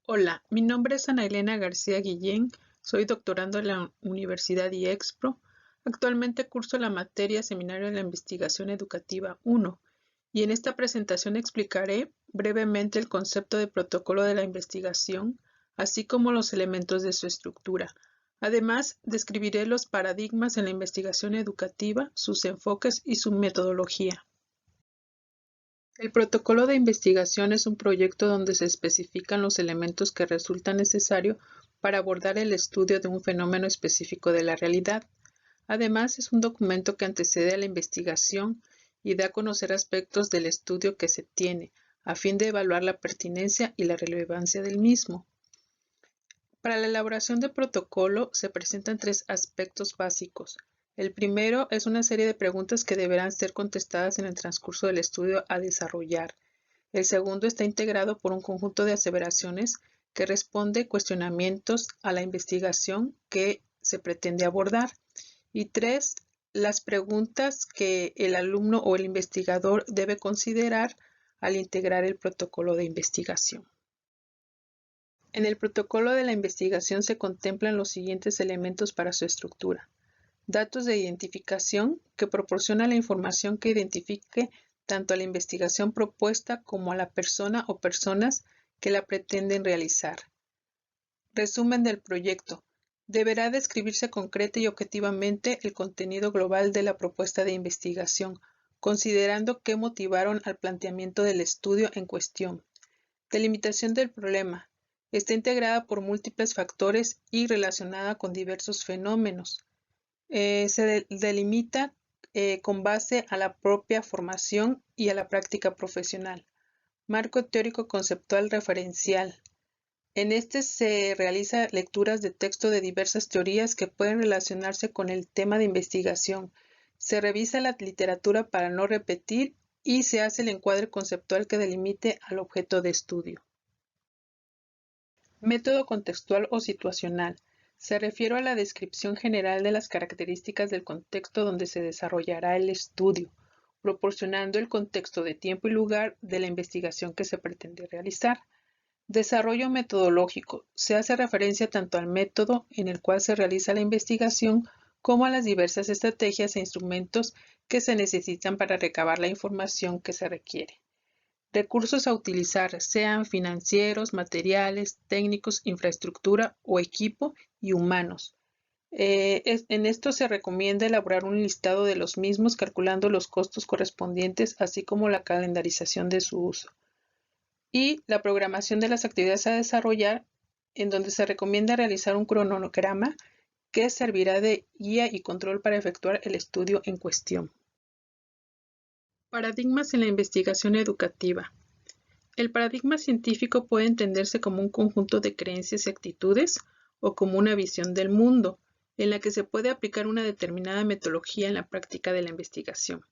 Hola, mi nombre es Ana Elena García Guillén, soy doctorando en la Universidad IEXPRO. Actualmente curso la materia Seminario de la Investigación Educativa 1 y en esta presentación explicaré brevemente el concepto de protocolo de la investigación, así como los elementos de su estructura. Además, describiré los paradigmas en la investigación educativa, sus enfoques y su metodología. El protocolo de investigación es un proyecto donde se especifican los elementos que resultan necesarios para abordar el estudio de un fenómeno específico de la realidad. Además, es un documento que antecede a la investigación y da a conocer aspectos del estudio que se tiene, a fin de evaluar la pertinencia y la relevancia del mismo. Para la elaboración del protocolo se presentan tres aspectos básicos. El primero es una serie de preguntas que deberán ser contestadas en el transcurso del estudio a desarrollar. El segundo está integrado por un conjunto de aseveraciones que responde cuestionamientos a la investigación que se pretende abordar. Y tres, las preguntas que el alumno o el investigador debe considerar al integrar el protocolo de investigación. En el protocolo de la investigación se contemplan los siguientes elementos para su estructura. Datos de identificación que proporciona la información que identifique tanto a la investigación propuesta como a la persona o personas que la pretenden realizar. Resumen del proyecto. Deberá describirse concreta y objetivamente el contenido global de la propuesta de investigación, considerando qué motivaron al planteamiento del estudio en cuestión. Delimitación del problema. Está integrada por múltiples factores y relacionada con diversos fenómenos. Se delimita con base a la propia formación y a la práctica profesional. Marco teórico conceptual referencial. En este se realizan lecturas de texto de diversas teorías que pueden relacionarse con el tema de investigación. Se revisa la literatura para no repetir y se hace el encuadre conceptual que delimite al objeto de estudio. Método contextual o situacional. Se refiere a la descripción general de las características del contexto donde se desarrollará el estudio, proporcionando el contexto de tiempo y lugar de la investigación que se pretende realizar. Desarrollo metodológico. Se hace referencia tanto al método en el cual se realiza la investigación como a las diversas estrategias e instrumentos que se necesitan para recabar la información que se requiere. Recursos a utilizar, sean financieros, materiales, técnicos, infraestructura o equipo y humanos. En esto se recomienda elaborar un listado de los mismos calculando los costos correspondientes, así como la calendarización de su uso. Y la programación de las actividades a desarrollar, en donde se recomienda realizar un cronograma que servirá de guía y control para efectuar el estudio en cuestión. Paradigmas en la investigación educativa. El paradigma científico puede entenderse como un conjunto de creencias y actitudes o como una visión del mundo, en la que se puede aplicar una determinada metodología en la práctica de la investigación.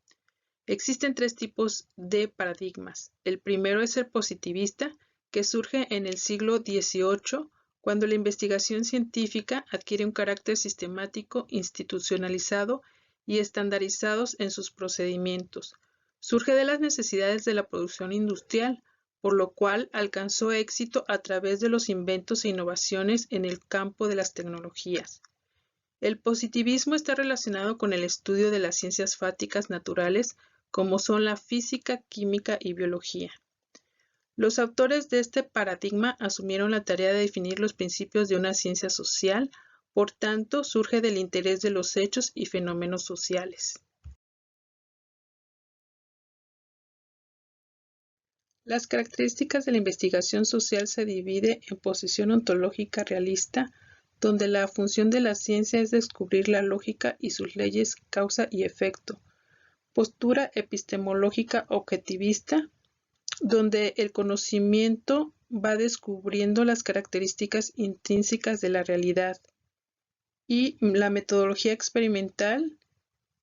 Existen tres tipos de paradigmas. El primero es el positivista, que surge en el siglo XVIII, cuando la investigación científica adquiere un carácter sistemático, institucionalizado y estandarizados en sus procedimientos. Surge de las necesidades de la producción industrial, por lo cual alcanzó éxito a través de los inventos e innovaciones en el campo de las tecnologías. El positivismo está relacionado con el estudio de las ciencias fácticas naturales, como son la física, química y biología. Los autores de este paradigma asumieron la tarea de definir los principios de una ciencia social, por tanto, surge del interés de los hechos y fenómenos sociales. Las características de la investigación social se divide en posición ontológica realista, donde la función de la ciencia es descubrir la lógica y sus leyes causa y efecto. Postura epistemológica objetivista, donde el conocimiento va descubriendo las características intrínsecas de la realidad. Y la metodología experimental,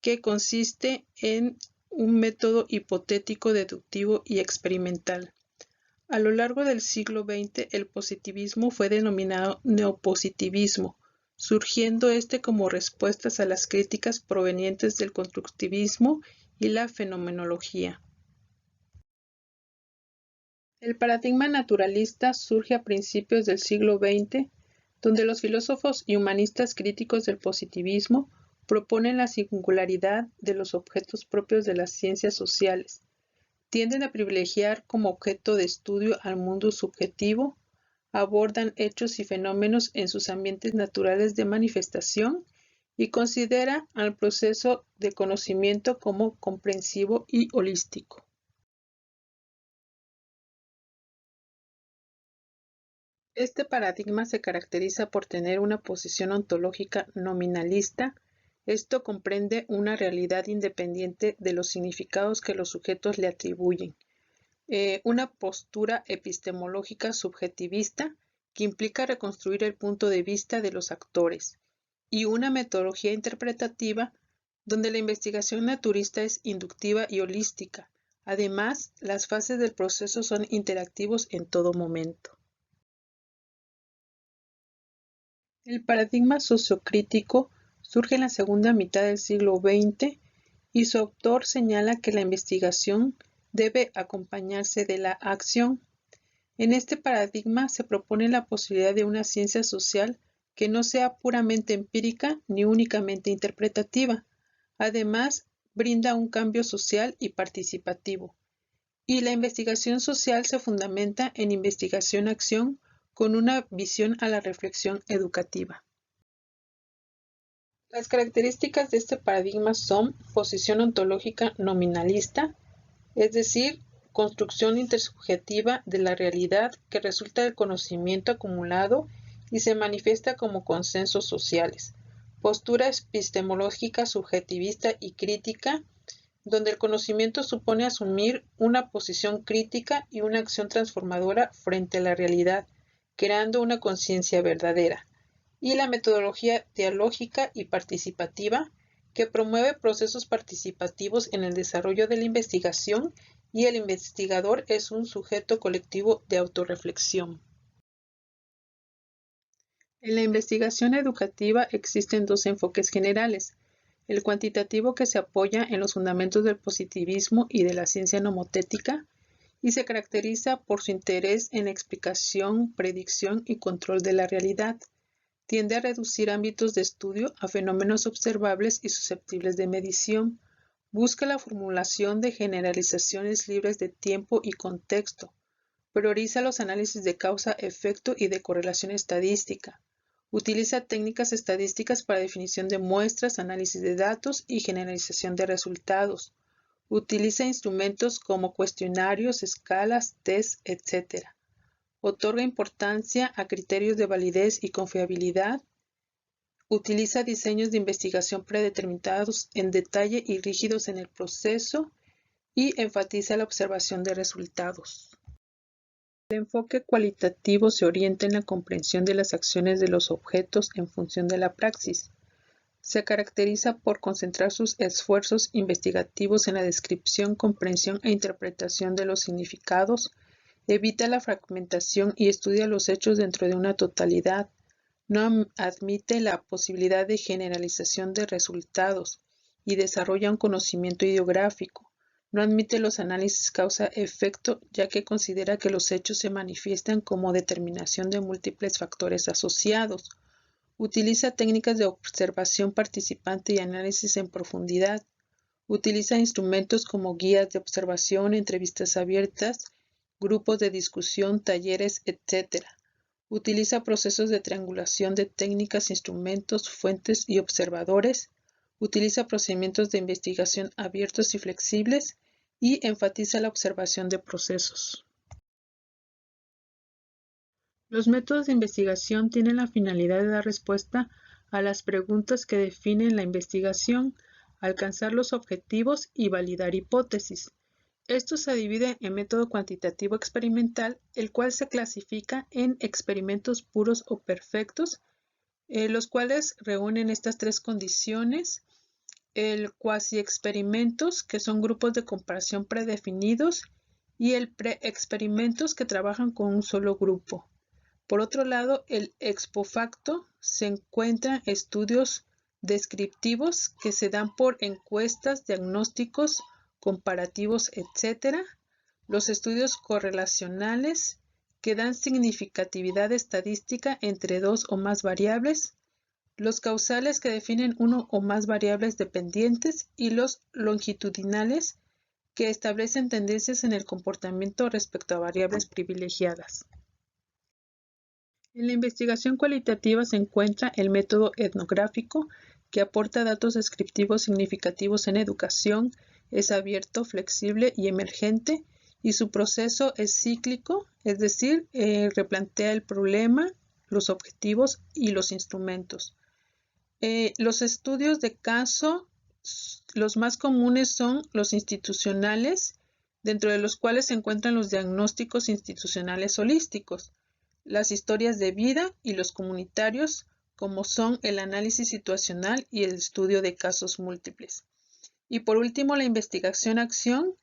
que consiste en un método hipotético, deductivo y experimental. A lo largo del siglo XX, el positivismo fue denominado neopositivismo, surgiendo como respuestas a las críticas provenientes del constructivismo y la fenomenología. El paradigma naturalista surge a principios del siglo XX, donde los filósofos y humanistas críticos del positivismo proponen la singularidad de los objetos propios de las ciencias sociales. Tienden a privilegiar como objeto de estudio al mundo subjetivo, abordan hechos y fenómenos en sus ambientes naturales de manifestación y considera al proceso de conocimiento como comprensivo y holístico. Este paradigma se caracteriza por tener una posición ontológica nominalista. Esto comprende una realidad independiente de los significados que los sujetos le atribuyen. Una postura epistemológica subjetivista que implica reconstruir el punto de vista de los actores, y una metodología interpretativa donde la investigación naturista es inductiva y holística. Además, las fases del proceso son interactivos en todo momento. El paradigma sociocrítico surge en la segunda mitad del siglo XX y su autor señala que la investigación debe acompañarse de la acción. En este paradigma se propone la posibilidad de una ciencia social que no sea puramente empírica ni únicamente interpretativa. Además, brinda un cambio social y participativo. Y la investigación social se fundamenta en investigación-acción con una visión a la reflexión educativa. Las características de este paradigma son posición ontológica nominalista, es decir, construcción intersubjetiva de la realidad que resulta del conocimiento acumulado y se manifiesta como consensos sociales. Postura epistemológica subjetivista y crítica, donde el conocimiento supone asumir una posición crítica y una acción transformadora frente a la realidad, creando una conciencia verdadera. Y la metodología dialógica y participativa, que promueve procesos participativos en el desarrollo de la investigación y el investigador es un sujeto colectivo de autorreflexión. En la investigación educativa existen dos enfoques generales: el cuantitativo, que se apoya en los fundamentos del positivismo y de la ciencia nomotética, y se caracteriza por su interés en la explicación, predicción y control de la realidad. Tiende a reducir ámbitos de estudio a fenómenos observables y susceptibles de medición. Busca la formulación de generalizaciones libres de tiempo y contexto. Prioriza los análisis de causa-efecto y de correlación estadística. Utiliza técnicas estadísticas para definición de muestras, análisis de datos y generalización de resultados. Utiliza instrumentos como cuestionarios, escalas, test, etc. Otorga importancia a criterios de validez y confiabilidad. Utiliza diseños de investigación predeterminados en detalle y rígidos en el proceso y enfatiza la observación de resultados. El enfoque cualitativo se orienta en la comprensión de las acciones de los objetos en función de la praxis. Se caracteriza por concentrar sus esfuerzos investigativos en la descripción, comprensión e interpretación de los significados. Evita la fragmentación y estudia los hechos dentro de una totalidad. No admite la posibilidad de generalización de resultados y desarrolla un conocimiento ideográfico. No admite los análisis causa-efecto, ya que considera que los hechos se manifiestan como determinación de múltiples factores asociados. Utiliza técnicas de observación participante y análisis en profundidad. Utiliza instrumentos como guías de observación, entrevistas abiertas, grupos de discusión, talleres, etc. Utiliza procesos de triangulación de técnicas, instrumentos, fuentes y observadores. Utiliza procedimientos de investigación abiertos y flexibles y enfatiza la observación de procesos. Los métodos de investigación tienen la finalidad de dar respuesta a las preguntas que definen la investigación, alcanzar los objetivos y validar hipótesis. Esto se divide en método cuantitativo experimental, el cual se clasifica en experimentos puros o perfectos, los cuales reúnen estas tres condiciones: el cuasi-experimentos, que son grupos de comparación predefinidos, y el pre-experimentos, que trabajan con un solo grupo. Por otro lado, el ex post-facto se encuentran estudios descriptivos que se dan por encuestas, diagnósticos, comparativos, etc. los estudios correlacionales, que dan significatividad estadística entre dos o más variables, los causales, que definen uno o más variables dependientes, y los longitudinales, que establecen tendencias en el comportamiento respecto a variables privilegiadas. En la investigación cualitativa se encuentra el método etnográfico, que aporta datos descriptivos significativos en educación, es abierto, flexible y emergente, y su proceso es cíclico, es decir, replantea el problema, los objetivos y los instrumentos. Los estudios de caso, los más comunes son los institucionales, dentro de los cuales se encuentran los diagnósticos institucionales holísticos, las historias de vida, y los comunitarios, como son el análisis situacional y el estudio de casos múltiples. Y por último, la investigación-acción,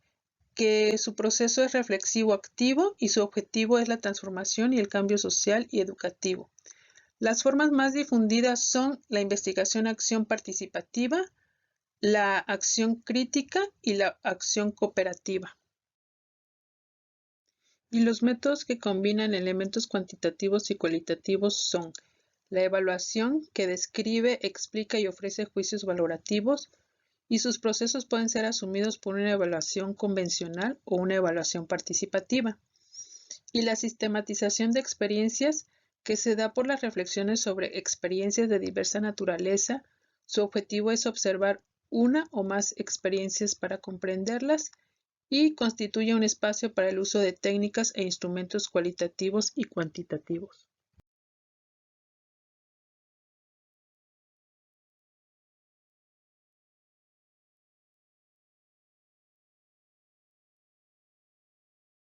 que su proceso es reflexivo activo y su objetivo es la transformación y el cambio social y educativo. Las formas más difundidas son la investigación-acción participativa, la acción crítica y la acción cooperativa. Y los métodos que combinan elementos cuantitativos y cualitativos son la evaluación, que describe, explica y ofrece juicios valorativos, y sus procesos pueden ser asumidos por una evaluación convencional o una evaluación participativa. Y la sistematización de experiencias, que se da por las reflexiones sobre experiencias de diversa naturaleza. Su objetivo es observar una o más experiencias para comprenderlas, y constituye un espacio para el uso de técnicas e instrumentos cualitativos y cuantitativos.